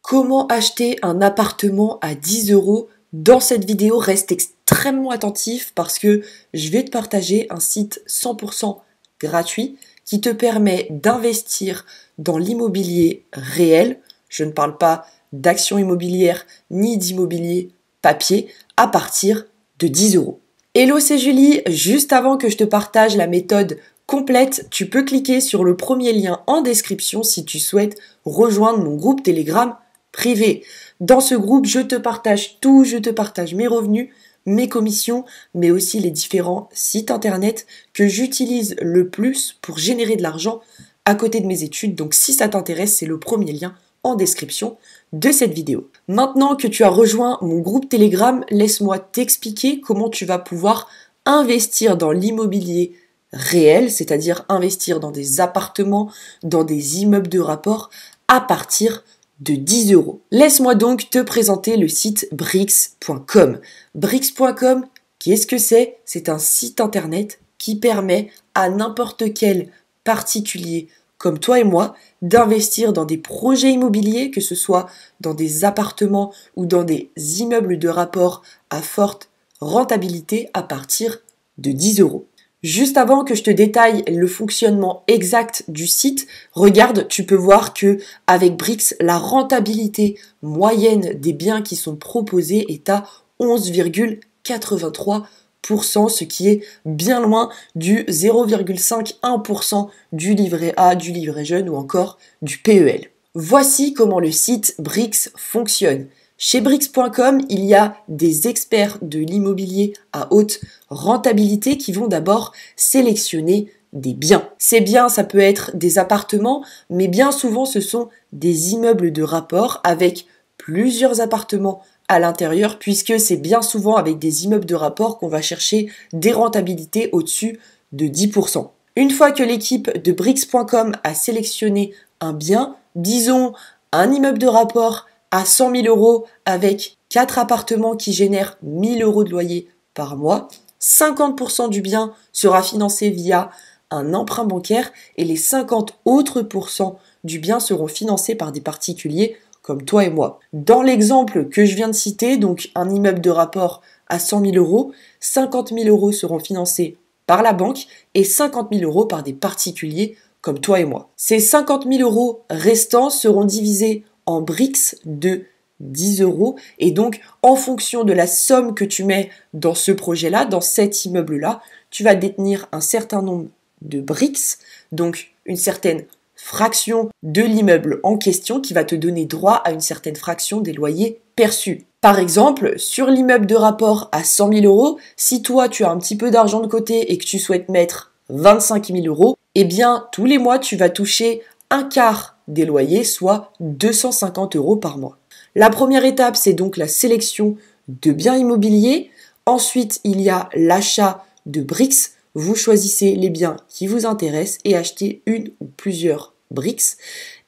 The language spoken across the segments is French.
Comment acheter un appartement à 10 euros? Dans cette vidéo, reste extrêmement attentif parce que je vais te partager un site 100% gratuit qui te permet d'investir dans l'immobilier réel. Je ne parle pas d'actions immobilières ni d'immobilier papier à partir de 10 euros. Hello, c'est Julie. Juste avant que je te partage la méthode complète, tu peux cliquer sur le premier lien en description si tu souhaites rejoindre mon groupe Telegram privé. Dans ce groupe, je te partage tout, je te partage mes revenus, mes commissions, mais aussi les différents sites internet que j'utilise le plus pour générer de l'argent à côté de mes études. Donc si ça t'intéresse, c'est le premier lien en description de cette vidéo. Maintenant que tu as rejoint mon groupe Telegram, laisse-moi t'expliquer comment tu vas pouvoir investir dans l'immobilier réel, c'est-à-dire investir dans des appartements, dans des immeubles de rapport à partir de 10 euros. Laisse-moi donc te présenter le site Brix.com. Brix.com, qu'est-ce que c'est? C'est un site internet qui permet à n'importe quel particulier comme toi et moi d'investir dans des projets immobiliers, que ce soit dans des appartements ou dans des immeubles de rapport à forte rentabilité à partir de 10 euros. Juste avant que je te détaille le fonctionnement exact du site, regarde, tu peux voir que avec Brix, la rentabilité moyenne des biens qui sont proposés est à 11,83%, ce qui est bien loin du 0,51% du livret A, du livret jeune ou encore du PEL. Voici comment le site Brix fonctionne. Chez Brix.com, il y a des experts de l'immobilier à haute rentabilité qui vont d'abord sélectionner des biens. Ces biens, ça peut être des appartements, mais bien souvent ce sont des immeubles de rapport avec plusieurs appartements à l'intérieur, puisque c'est bien souvent avec des immeubles de rapport qu'on va chercher des rentabilités au-dessus de 10%. Une fois que l'équipe de Brix.com a sélectionné un bien, disons un immeuble de rapport à 100 000 euros avec 4 appartements qui génèrent 1 000 euros de loyer par mois, 50% du bien sera financé via un emprunt bancaire et les 50 autres pourcents du bien seront financés par des particuliers comme toi et moi. Dans l'exemple que je viens de citer, donc un immeuble de rapport à 100 000 euros, 50 000 euros seront financés par la banque et 50 000 euros par des particuliers comme toi et moi. Ces 50 000 euros restants seront divisés en Brix de 10 euros et donc en fonction de la somme que tu mets dans ce projet-là, dans cet immeuble-là, tu vas détenir un certain nombre de Brix, donc une certaine fraction de l'immeuble en question qui va te donner droit à une certaine fraction des loyers perçus. Par exemple, sur l'immeuble de rapport à 100 000 euros, si toi tu as un petit peu d'argent de côté et que tu souhaites mettre 25 000 euros, eh bien tous les mois tu vas toucher un quart des loyers, soit 250 euros par mois. La première étape, c'est donc la sélection de biens immobiliers. Ensuite, il y a l'achat de Brix. Vous choisissez les biens qui vous intéressent et achetez une ou plusieurs Brix.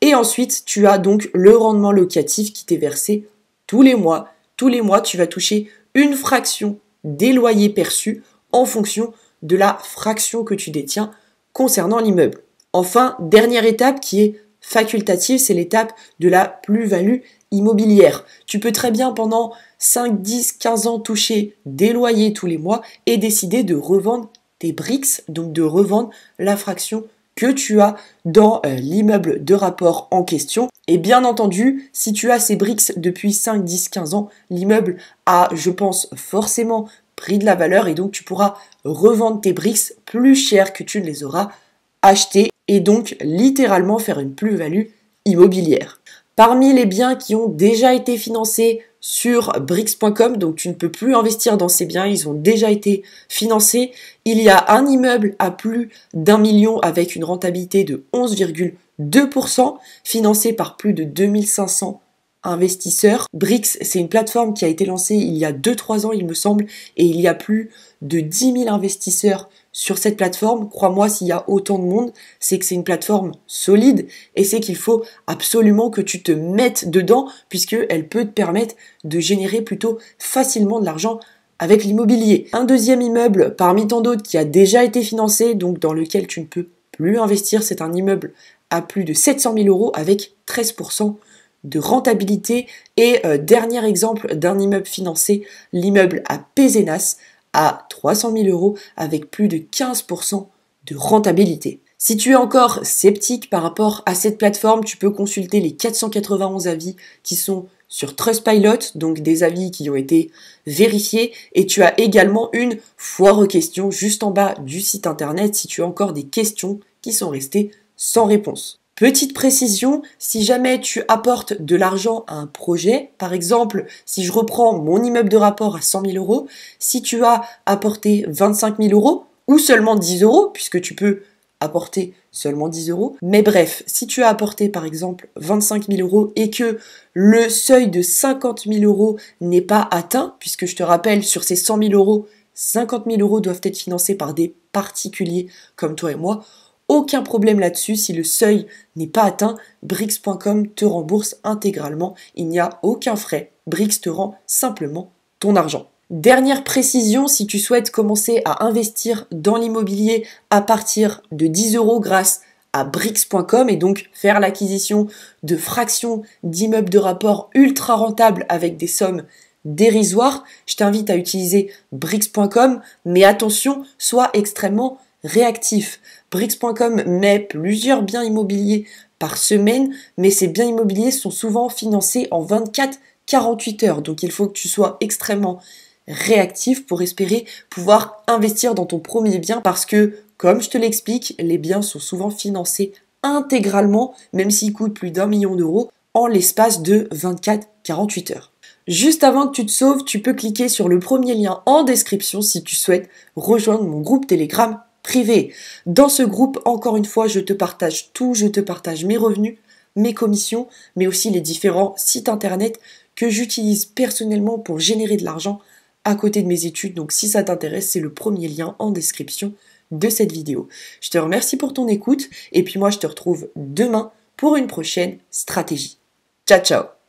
Et ensuite, tu as donc le rendement locatif qui t'est versé tous les mois. Tous les mois, tu vas toucher une fraction des loyers perçus en fonction de la fraction que tu détiens concernant l'immeuble. Enfin, dernière étape qui est facultative, c'est l'étape de la plus-value immobilière. Tu peux très bien pendant 5, 10, 15 ans toucher des loyers tous les mois et décider de revendre tes Brix, donc de revendre la fraction que tu as dans l'immeuble de rapport en question. Et bien entendu, si tu as ces Brix depuis 5, 10, 15 ans, l'immeuble a, je pense, forcément pris de la valeur et donc tu pourras revendre tes Brix plus cher que tu ne les auras achetés et donc littéralement faire une plus-value immobilière. Parmi les biens qui ont déjà été financés sur Brix.com, donc tu ne peux plus investir dans ces biens, ils ont déjà été financés, il y a un immeuble à plus d'1 million avec une rentabilité de 11,2%, financé par plus de 2500 investisseurs. Brix, c'est une plateforme qui a été lancée il y a 2-3 ans, il me semble, et il y a plus de 10 000 investisseurs sur cette plateforme. Crois-moi, s'il y a autant de monde, c'est que c'est une plateforme solide et c'est qu'il faut absolument que tu te mettes dedans puisqu'elle peut te permettre de générer plutôt facilement de l'argent avec l'immobilier. Un deuxième immeuble parmi tant d'autres qui a déjà été financé, donc dans lequel tu ne peux plus investir, c'est un immeuble à plus de 700 000 euros avec 13% de rentabilité. Et dernier exemple d'un immeuble financé, l'immeuble à Pézenas à 300 000 € avec plus de 15% de rentabilité. Si tu es encore sceptique par rapport à cette plateforme, tu peux consulter les 491 avis qui sont sur Trustpilot, donc des avis qui ont été vérifiés, et tu as également une foire aux questions juste en bas du site internet si tu as encore des questions qui sont restées sans réponse. Petite précision, si jamais tu apportes de l'argent à un projet, par exemple, si je reprends mon immeuble de rapport à 100 000 €, si tu as apporté 25 000 € ou seulement 10 €, puisque tu peux apporter seulement 10 €, mais bref, si tu as apporté par exemple 25 000 € et que le seuil de 50 000 € n'est pas atteint, puisque je te rappelle, sur ces 100 000 €, 50 000 € doivent être financés par des particuliers comme toi et moi. Aucun problème là-dessus, si le seuil n'est pas atteint, Brix.com te rembourse intégralement, il n'y a aucun frais, Brix te rend simplement ton argent. Dernière précision, si tu souhaites commencer à investir dans l'immobilier à partir de 10 € grâce à Brix.com et donc faire l'acquisition de fractions d'immeubles de rapport ultra rentables avec des sommes dérisoires, je t'invite à utiliser Brix.com, mais attention, sois extrêmement réactif. Brix.com met plusieurs biens immobiliers par semaine, mais ces biens immobiliers sont souvent financés en 24-48 heures. Donc il faut que tu sois extrêmement réactif pour espérer pouvoir investir dans ton premier bien parce que, comme je te l'explique, les biens sont souvent financés intégralement, même s'ils coûtent plus d'1 million d'euros, en l'espace de 24-48 heures. Juste avant que tu te sauves, tu peux cliquer sur le premier lien en description si tu souhaites rejoindre mon groupe Telegram privé. Dans ce groupe, encore une fois, je te partage tout, je te partage mes revenus, mes commissions, mais aussi les différents sites internet que j'utilise personnellement pour générer de l'argent à côté de mes études. Donc si ça t'intéresse, c'est le premier lien en description de cette vidéo. Je te remercie pour ton écoute et puis moi je te retrouve demain pour une prochaine stratégie. Ciao ciao!